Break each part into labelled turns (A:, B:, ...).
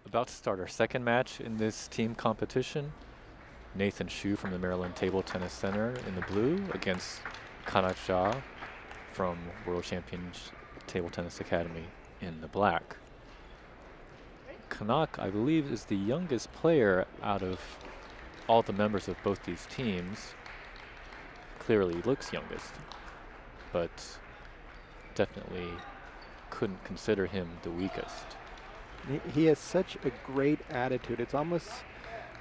A: about to start our second match in this team competition. Nathan Hsu from the Maryland Table Tennis Center in the blue against Khanak Jha from World Champions Table Tennis Academy in the black. Kanuck, I believe, is the youngest player out of all the members of both these teams. Clearly looks youngest, but definitely couldn't consider him the weakest.
B: He has such a great attitude. It's almost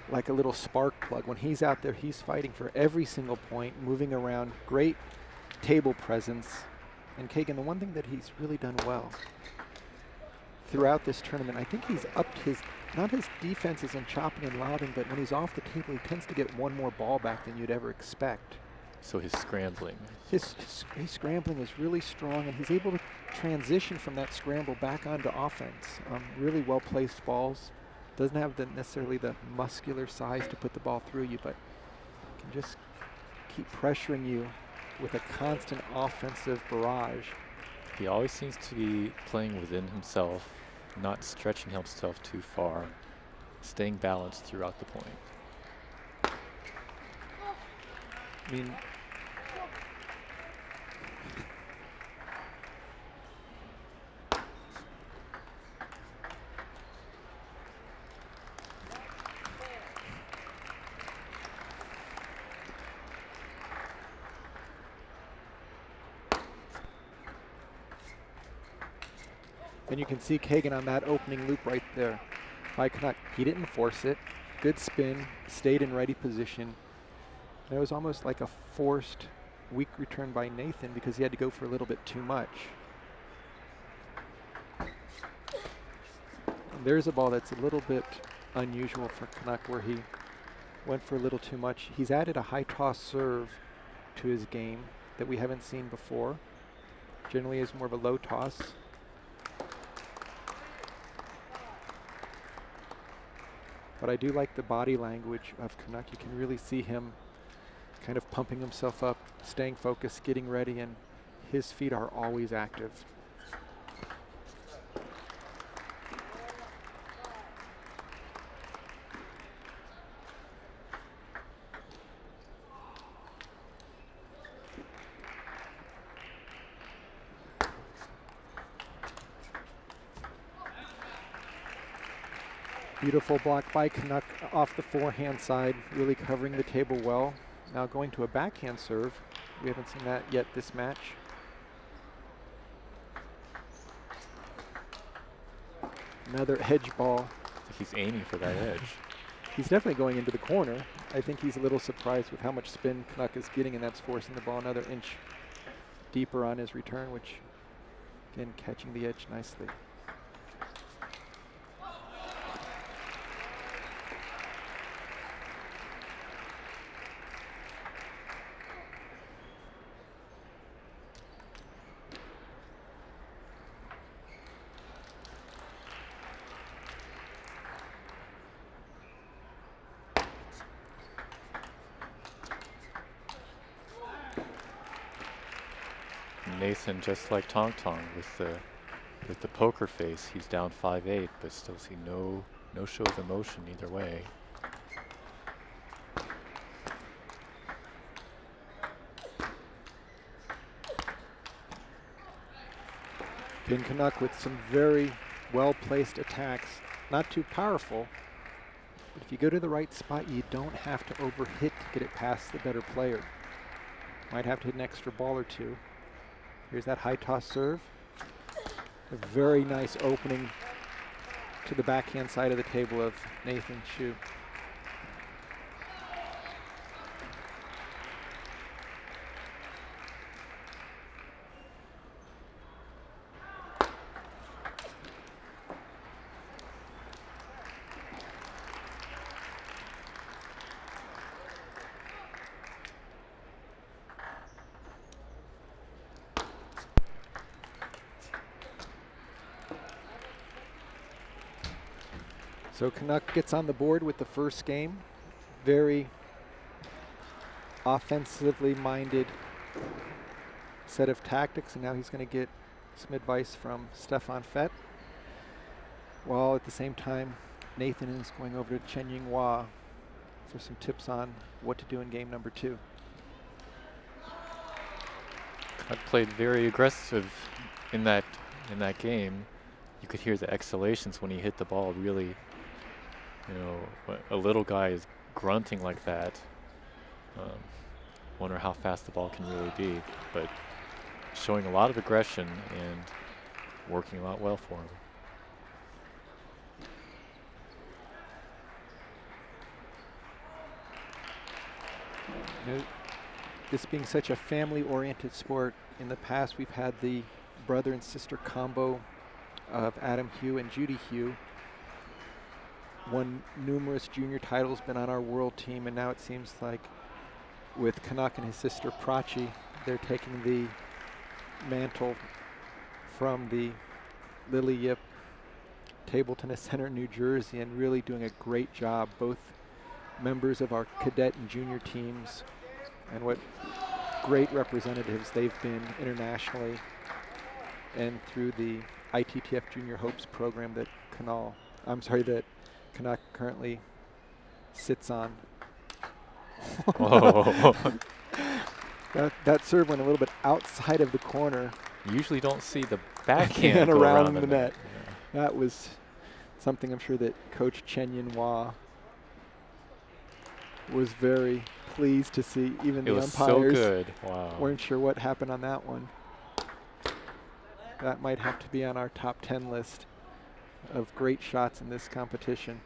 B: like a little spark plug. When he's out there, he's fighting for every single point, moving around, great table presence. And Kagan, the one thing that he's really done well throughout this tournament, I think he's upped his, not his defenses and chopping and lobbing, but when he's off the table, he tends to get one more ball back than you'd ever expect.
A: So his scrambling.
B: His scrambling is really strong, and he's able to transition from that scramble back onto offense. Really well-placed balls. Doesn't have necessarily the muscular size to put the ball through you, but can just keep pressuring you with a constant offensive barrage.
A: He always seems to be playing within himself, not stretching himself too far, staying balanced throughout the point.
B: I mean, and you can see Kagan on that opening loop right there by Kanuck. He didn't force it. Good spin, stayed in ready position. It was almost like a forced weak return by Nathan because he had to go for a little bit too much. And there's a ball that's a little bit unusual for Kanuck where he went for a little too much. He's added a high toss serve to his game that we haven't seen before. Generally is more of a low toss. But I do like the body language of Kanuck. You can really see him kind of pumping himself up, staying focused, getting ready, and his feet are always active. Beautiful block by Kanuck off the forehand side, really covering the table well. Now going to a backhand serve. We haven't seen that yet this match. Another edge ball.
A: He's aiming for that edge.
B: He's definitely going into the corner. I think he's a little surprised with how much spin Kanuck is getting, and that's forcing the ball another inch deeper on his return, which, again, catching the edge nicely.
A: Nathan, just like Tong Tong, with the poker face, he's down 5-8, but still see no show of emotion either way.
B: Again, Kanuck with some very well-placed attacks, not too powerful, but if you go to the right spot, you don't have to overhit to get it past the better player. Might have to hit an extra ball or two. Here's that high toss serve. A very nice opening to the backhand side of the table of Nathan Hsu. So Kanuck gets on the board with the first game. Very offensively minded set of tactics, and now he's going to get some advice from Stefan Fett, while at the same time Nathan is going over to Chen Yinghua for some tips on what to do in game number 2.
A: Kanuck played very aggressive in that game. You could hear the exhalations when he hit the ball. Really, you know, a little guy is grunting like that. Wonder how fast the ball can really be, but showing a lot of aggression and working out well for him.
B: You know, this being such a family-oriented sport, in the past we've had the brother and sister combo of Adam Hugh and Judy Hugh. Won numerous junior titles, been on our world team, and now it seems like with Kanuck and his sister Prachi, they're taking the mantle from the Lily Yip Table Tennis Center in New Jersey and really doing a great job, both members of our cadet and junior teams, and what great representatives they've been internationally and through the ITTF Junior Hopes program that Kanuck currently sits on.
A: Oh.
B: That serve went a little bit outside of the corner.
A: You usually don't see the backhand go
B: around the
A: the
B: net.
A: Yeah.
B: That was something I'm sure that Coach Chen Yinhua was very pleased to see. Even the umpires
A: so good. Wow.
B: weren't sure what happened on that one. That might have to be on our top 10 list of great shots in this competition.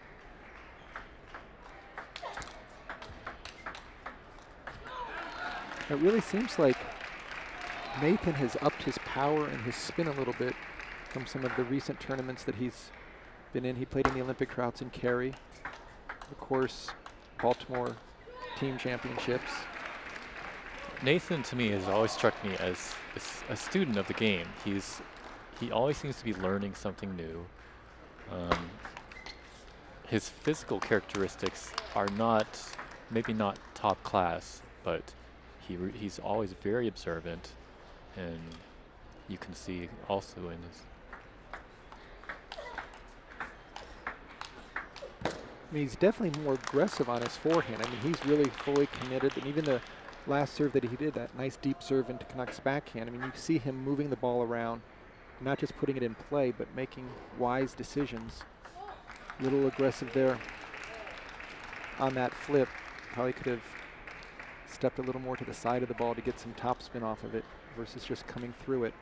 B: It really seems like Nathan has upped his power and his spin a little bit from some of the recent tournaments that he's been in. He played in the Olympic Trouts in Cary, of course, Baltimore team championships.
A: Nathan, to me, has always struck me as a student of the game. He always seems to be learning something new. His physical characteristics are maybe not top class, but he's always very observant, and you can see also in his.
B: I mean, he's definitely more aggressive on his forehand. I mean, he's really fully committed, and even the last serve that he did, that nice deep serve into Kanuck's backhand, I mean, you see him moving the ball around, not just putting it in play, but making wise decisions. A little aggressive there on that flip. Probably could have stepped a little more to the side of the ball to get some topspin off of it versus just coming through it.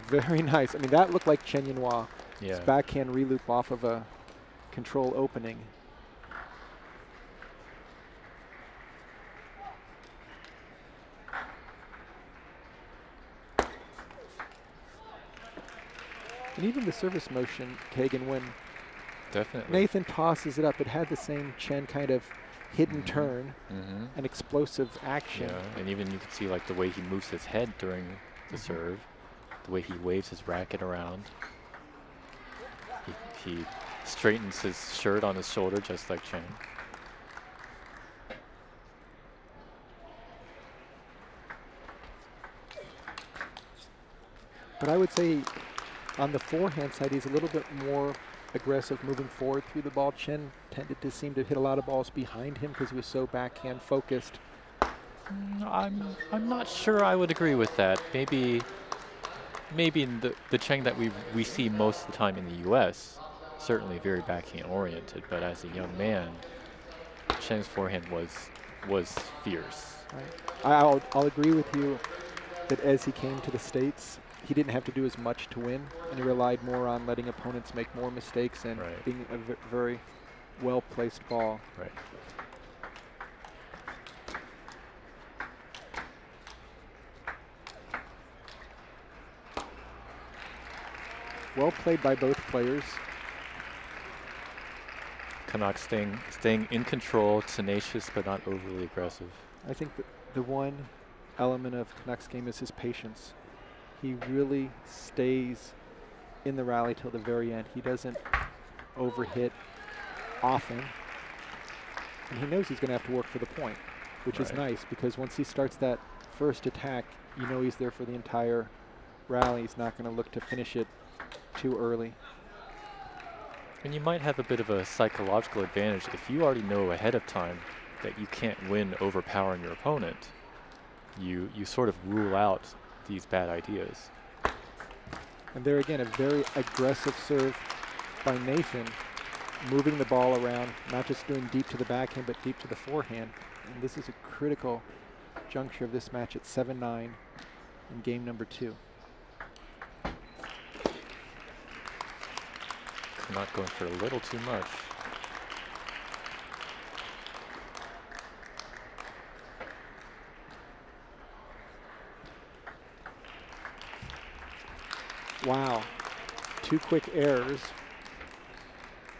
B: Very nice. I mean, that looked like Chen Yinhua.
A: Yeah.
B: His backhand reloop off of a control opening. And even the service motion, Kagan, when
A: Definitely.
B: Nathan tosses it up, it had the same Chen kind of hidden turn and explosive action.
A: Yeah, and even you can see like the way he moves his head during the serve, the way he waves his racket around. He straightens his shirt on his shoulder just like Chen.
B: But I would say on the forehand side, he's a little bit more aggressive moving forward through the ball. Chen tended to seem to hit a lot of balls behind him because he was so backhand focused.
A: I'm not sure I would agree with that. Maybe in the Chen that we see most of the time in the U.S., certainly very backhand oriented, but as a young man, Chen's forehand was fierce.
B: Right. I'll agree with you that as he came to the States, he didn't have to do as much to win, and he relied more on letting opponents make more mistakes and being a very well-placed ball.
A: Right.
B: Well played by both players.
A: Kanuck staying in control, tenacious but not overly aggressive.
B: I think that the one element of Kanuck's game is his patience. He really stays in the rally till the very end. He doesn't overhit often. And he knows he's going to have to work for the point, which is nice because once he starts that first attack, you know he's there for the entire rally. He's not going to look to finish it too early.
A: And you might have a bit of a psychological advantage if you already know ahead of time that you can't win overpowering your opponent. You sort of rule out these bad ideas.
B: And there again, a very aggressive serve by Nathan, moving the ball around, not just doing deep to the backhand, but deep to the forehand. And this is a critical juncture of this match at 7-9 in game number 2.
A: Not going for a little too much.
B: Wow, 2 quick errors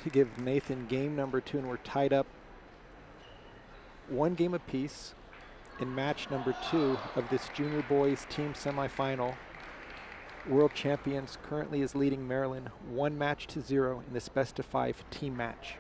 B: to give Nathan game number 2, and we're tied up 1 game apiece in match number 2 of this junior boys team semifinal. World champions currently is leading Maryland 1-0 in this best-of-5 team match.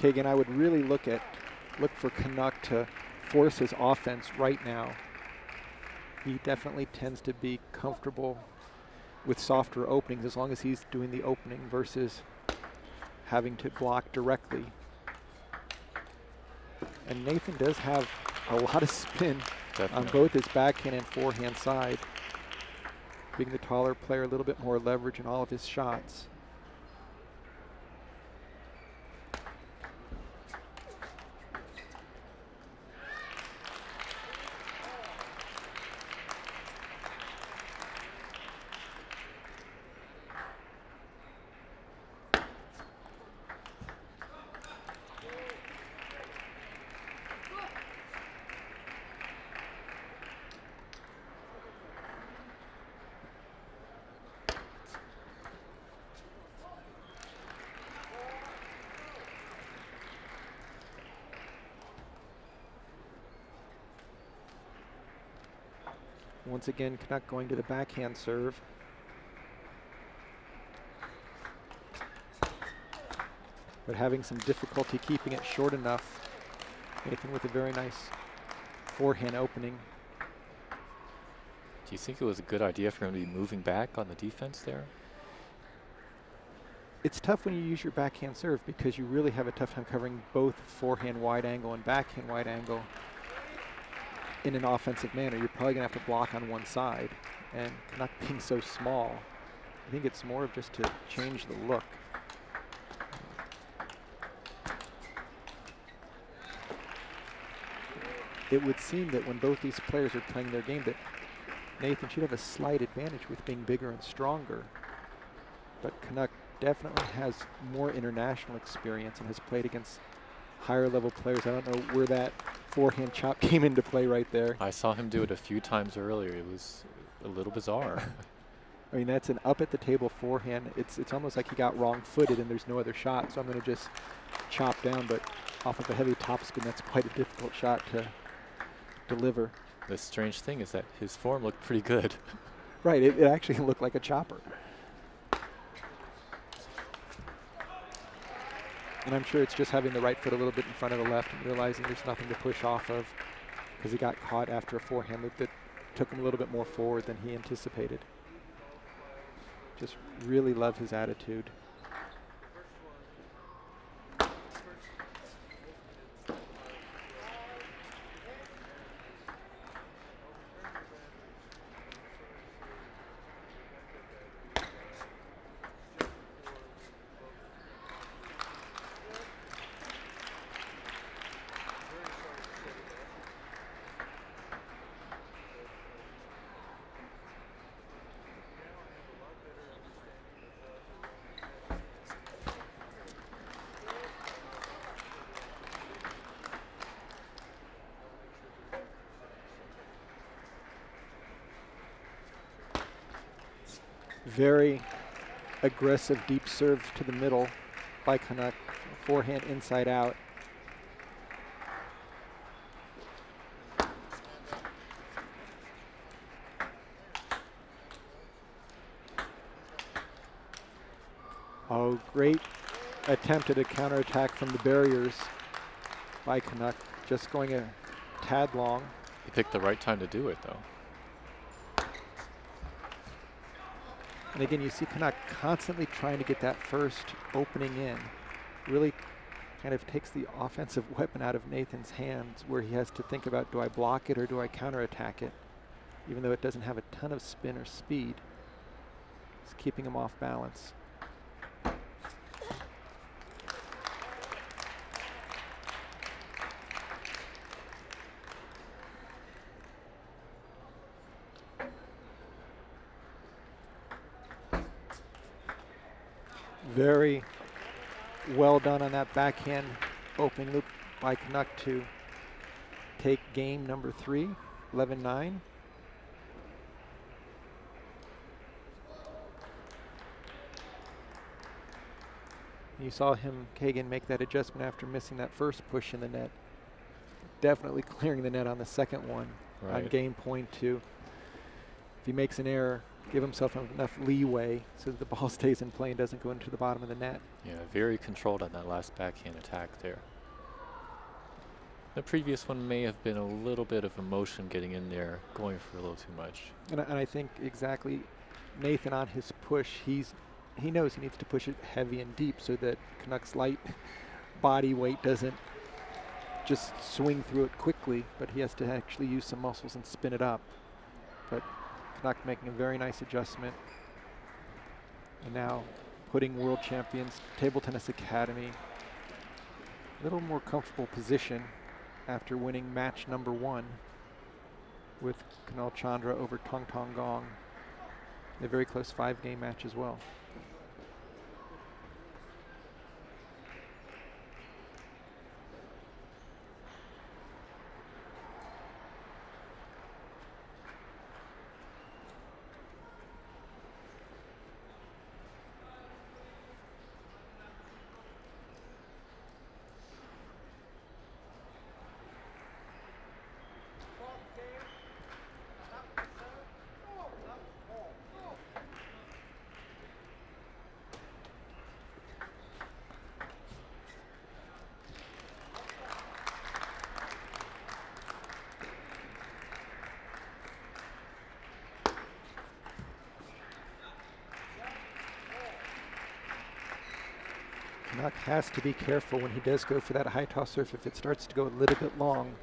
B: Kagan, I would really look for Kanuck to force his offense right now. He definitely tends to be comfortable with softer openings as long as he's doing the opening versus having to block directly. And Nathan does have a lot of spin on both his backhand and forehand side. Being the taller player, a little bit more leverage in all of his shots. Once again, Kanuck going to the backhand serve. But having some difficulty keeping it short enough. Nathan with a very nice forehand opening.
A: Do you think it was a good idea for him to be moving back on the defense there?
B: It's tough when you use your backhand serve because you really have a tough time covering both forehand wide angle and backhand wide angle in an offensive manner. You're probably going to have to block on one side. And Kanuck being so small, I think it's more of just to change the look. It would seem that when both these players are playing their game that Nathan should have a slight advantage with being bigger and stronger. But Kanuck definitely has more international experience and has played against higher level players. I don't know where that forehand chop came into play right there.
A: I saw him do it a few times earlier. It was a little bizarre.
B: I mean, that's an up at the table forehand. It's almost like he got wrong footed and there's no other shot. So I'm going to just chop down, but off of a heavy topspin, that's quite a difficult shot to deliver.
A: The strange thing is that his form looked pretty good.
B: Right, it actually looked like a chopper. And I'm sure it's just having the right foot a little bit in front of the left and realizing there's nothing to push off of, because he got caught after a forehand loop that took him a little bit more forward than he anticipated. Just really love his attitude. Very aggressive deep serve to the middle by Kanuck. Forehand inside out. Oh, great attempt at a counterattack from the barriers by Kanuck. Just going a tad long.
A: He picked the right time to do it, though.
B: And again, you see Kanuck constantly trying to get that first opening in. Really kind of takes the offensive weapon out of Nathan's hands, where he has to think about, do I block it or do I counterattack it? Even though it doesn't have a ton of spin or speed, it's keeping him off balance. Very well done on that backhand opening loop by Kanuck to take game number 3, 11-9. You saw him, Kagan, make that adjustment after missing that first push in the net. Definitely clearing the net on the second one on game point 2. If he makes an error, give himself enough leeway so that the ball stays in play and doesn't go into the bottom of the net.
A: Yeah, very controlled on that last backhand attack there. The previous one may have been a little bit of emotion getting in there, going for a little too much.
B: And I think exactly Nathan on his push, he knows he needs to push it heavy and deep so that Kanuck's light body weight doesn't just swing through it quickly, but he has to actually use some muscles and spin it up. But Kanuck making a very nice adjustment. And now putting world champions, Table Tennis Academy, a little more comfortable position after winning match number 1 with Kunal Chandra over Tong Tong Gong. A very close 5-game match as well. Kanuck has to be careful when he does go for that high toss serve if it starts to go a little bit long.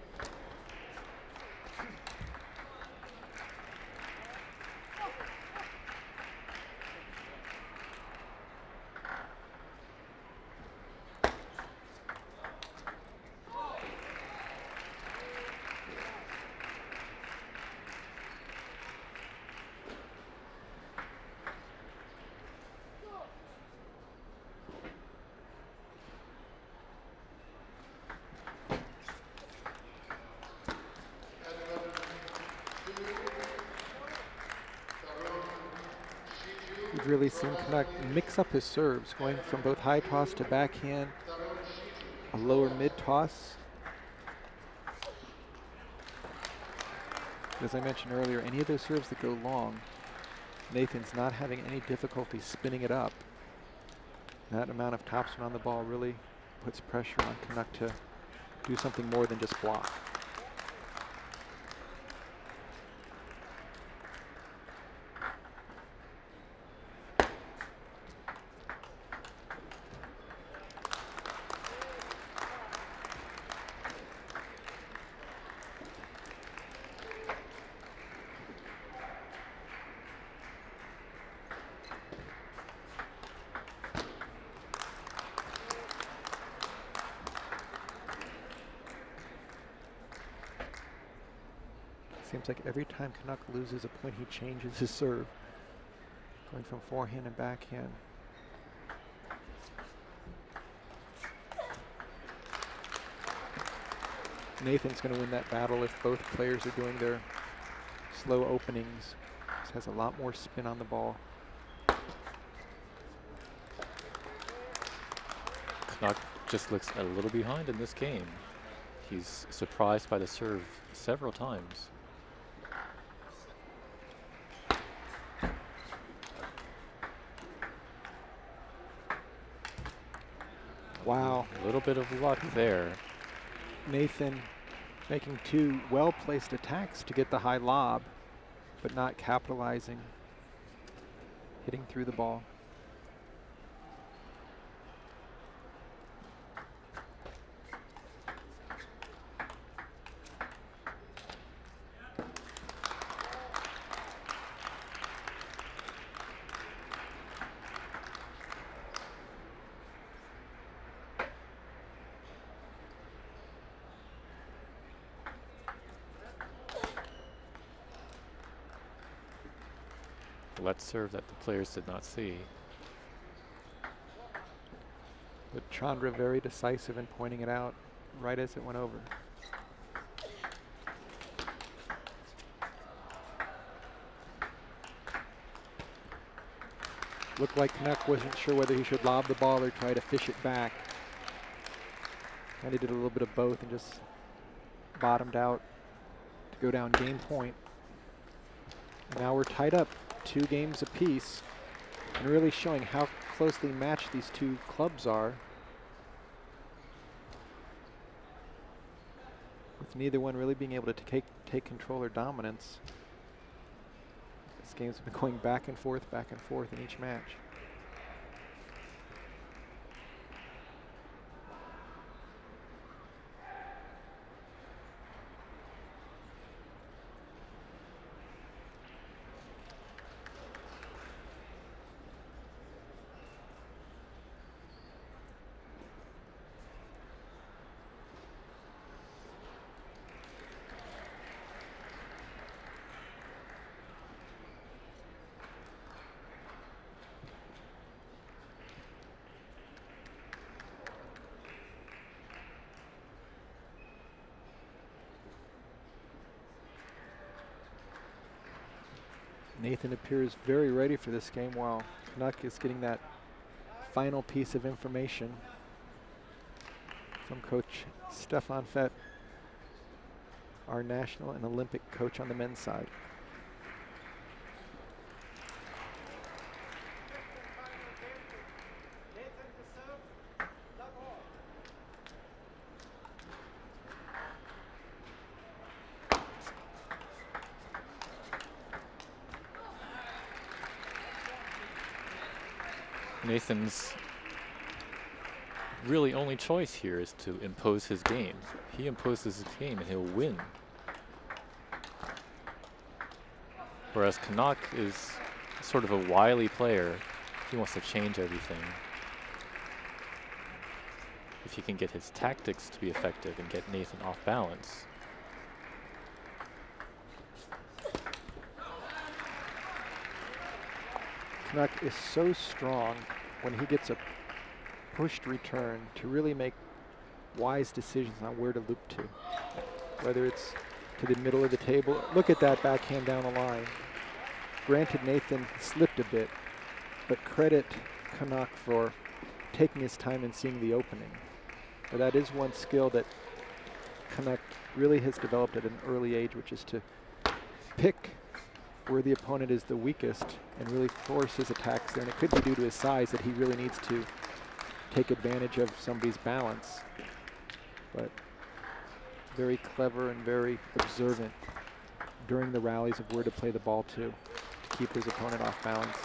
B: We've really seen Kanuck mix up his serves, going from both high toss to backhand, a lower mid toss. As I mentioned earlier, any of those serves that go long, Nathan's not having any difficulty spinning it up. That amount of topspin on the ball really puts pressure on Kanuck to do something more than just block. Seems like every time Kanuck loses a point, he changes his serve, going from forehand and backhand. Nathan's going to win that battle if both players are doing their slow openings. This has a lot more spin on the ball.
A: Kanuck just looks a little behind in this game. He's surprised by the serve several times.
B: Wow.
A: A little bit of luck there.
B: Nathan making two well-placed attacks to get the high lob, but not capitalizing, hitting through the ball.
A: Let's serve that the players did not see.
B: But Chandra very decisive in pointing it out right as it went over. Looked like Kanuck wasn't sure whether he should lob the ball or try to fish it back. And he did a little bit of both and just bottomed out to go down game point. And now we're tied up 2 games apiece, and really showing how closely matched these two clubs are, with neither one really being able to take control or dominance. This game's been going back and forth in each match. Nathan appears very ready for this game, while Kanuck is getting that final piece of information from Coach Stefan Fett, our national and Olympic coach on the men's side.
A: Nathan's really only choice here is to impose his game. He imposes his game and he'll win. Whereas Kanuck is sort of a wily player. He wants to change everything. If he can get his tactics to be effective and get Nathan off balance.
B: Kanuck is so strong when he gets a pushed return to really make wise decisions on where to loop to. Whether it's to the middle of the table. Look at that backhand down the line. Granted, Nathan slipped a bit, but credit Kanuck for taking his time and seeing the opening. But that is one skill that Kanuck really has developed at an early age, which is to pick where the opponent is the weakest and really force his attacks there. And it could be due to his size that he really needs to take advantage of somebody's balance. But very clever and very observant during the rallies of where to play the ball to keep his opponent off balance.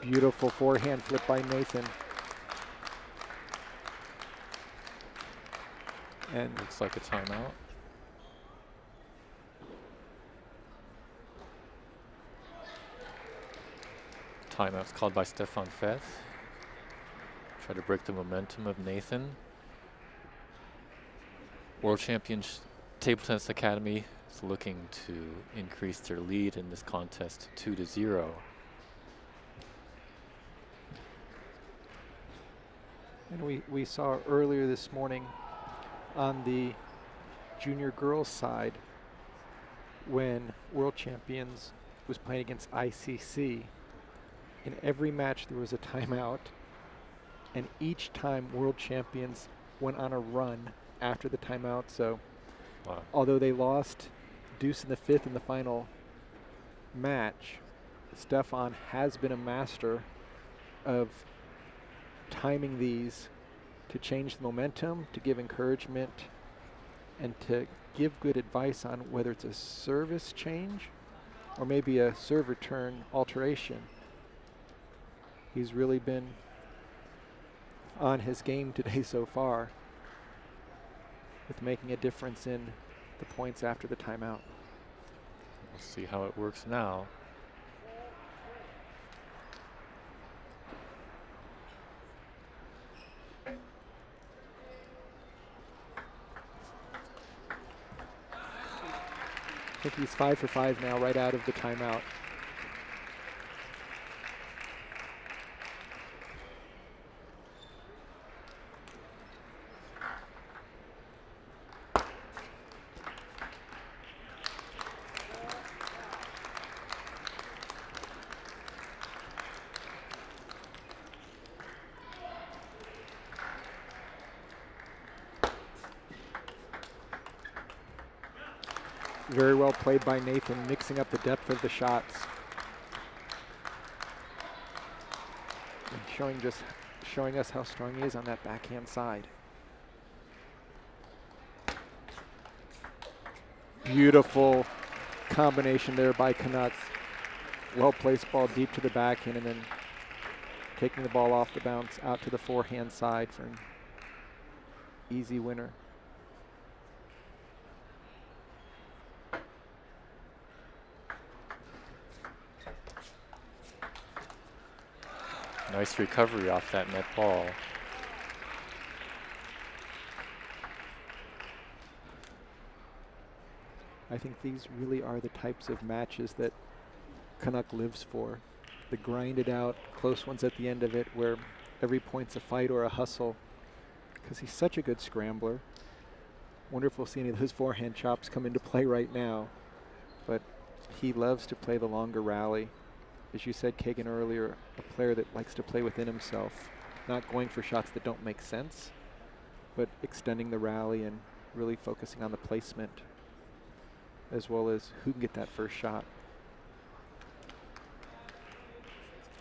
B: Beautiful forehand flip by Nathan. And
A: looks like a timeout. Timeout's called by Stefan Feth. Try to break the momentum of Nathan. World Champions Table Tennis Academy is looking to increase their lead in this contest 2-0.
B: And we saw earlier this morning on the junior girls side when World Champions was playing against ICC. In every match there was a timeout, and each time World Champions went on a run after the timeout. So
A: wow.
B: Although they lost deuce in the fifth in the final match, Stefan has been a master of timing these to change the momentum, to give encouragement, and to give good advice on whether it's a service change or maybe a serve return alteration. He's really been on his game today so far with making a difference in the points after the timeout.
A: We'll see how it works now.
B: I think he's 5 for 5 now right out of the timeout. Very well played by Nathan, mixing up the depth of the shots. And showing us how strong he is on that backhand side. Beautiful combination there by Kanuck. Well-placed ball deep to the backhand and then taking the ball off the bounce out to the forehand side for an easy winner.
A: Nice recovery off that net ball.
B: I think these really are the types of matches that Kanuck lives for. The grinded out, close ones at the end of it where every point's a fight or a hustle, because he's such a good scrambler. Wonder if we'll see any of those forehand chops come into play right now. But he loves to play the longer rally. As you said, Kagan, earlier, a player that likes to play within himself, not going for shots that don't make sense, but extending the rally and really focusing on the placement as well as who can get that first shot.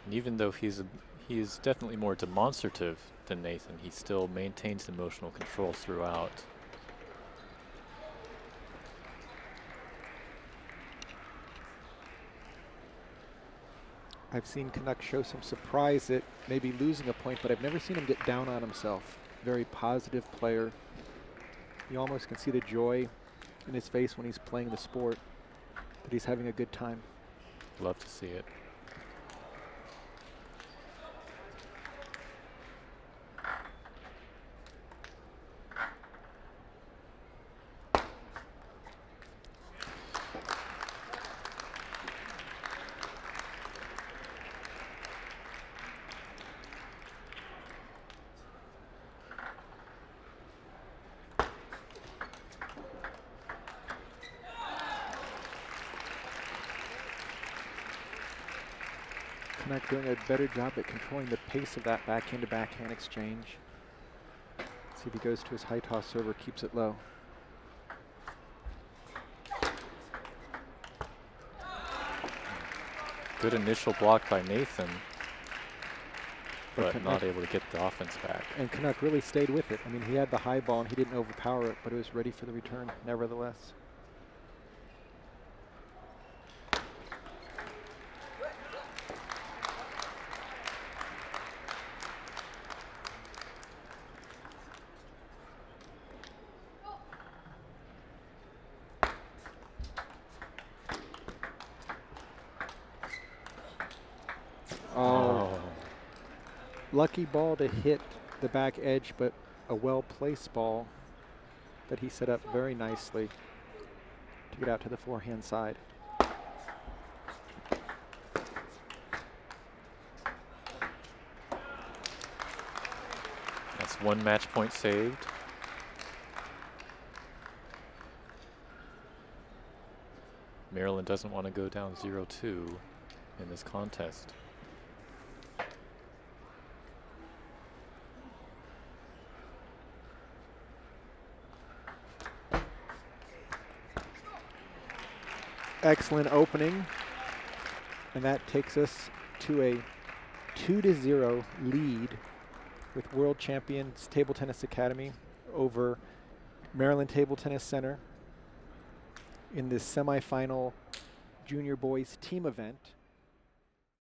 A: And even though he is definitely more demonstrative than Nathan, he still maintains emotional control throughout.
B: I've seen Kanuck show some surprise at maybe losing a point, but I've never seen him get down on himself. Very positive player. You almost can see the joy in his face when he's playing the sport, that he's having a good time.
A: Love to see it.
B: Khanak doing a better job at controlling the pace of that backhand to backhand exchange. See if he goes to his high toss server, keeps it low.
A: Good initial block by Nathan, but
B: Khanak
A: not able to get the offense back.
B: And Kanuck really stayed with it. I mean, he had the high ball and he didn't overpower it, but it was ready for the return nevertheless. Lucky ball to hit the back edge, but a well-placed ball that he set up very nicely to get out to the forehand side.
A: That's one match point saved. Maryland doesn't want to go down 0-2 in this contest.
B: Excellent opening, and that takes us to a 2-0 lead with World Champions Table Tennis Academy over Maryland Table Tennis Center in this semifinal junior boys team event.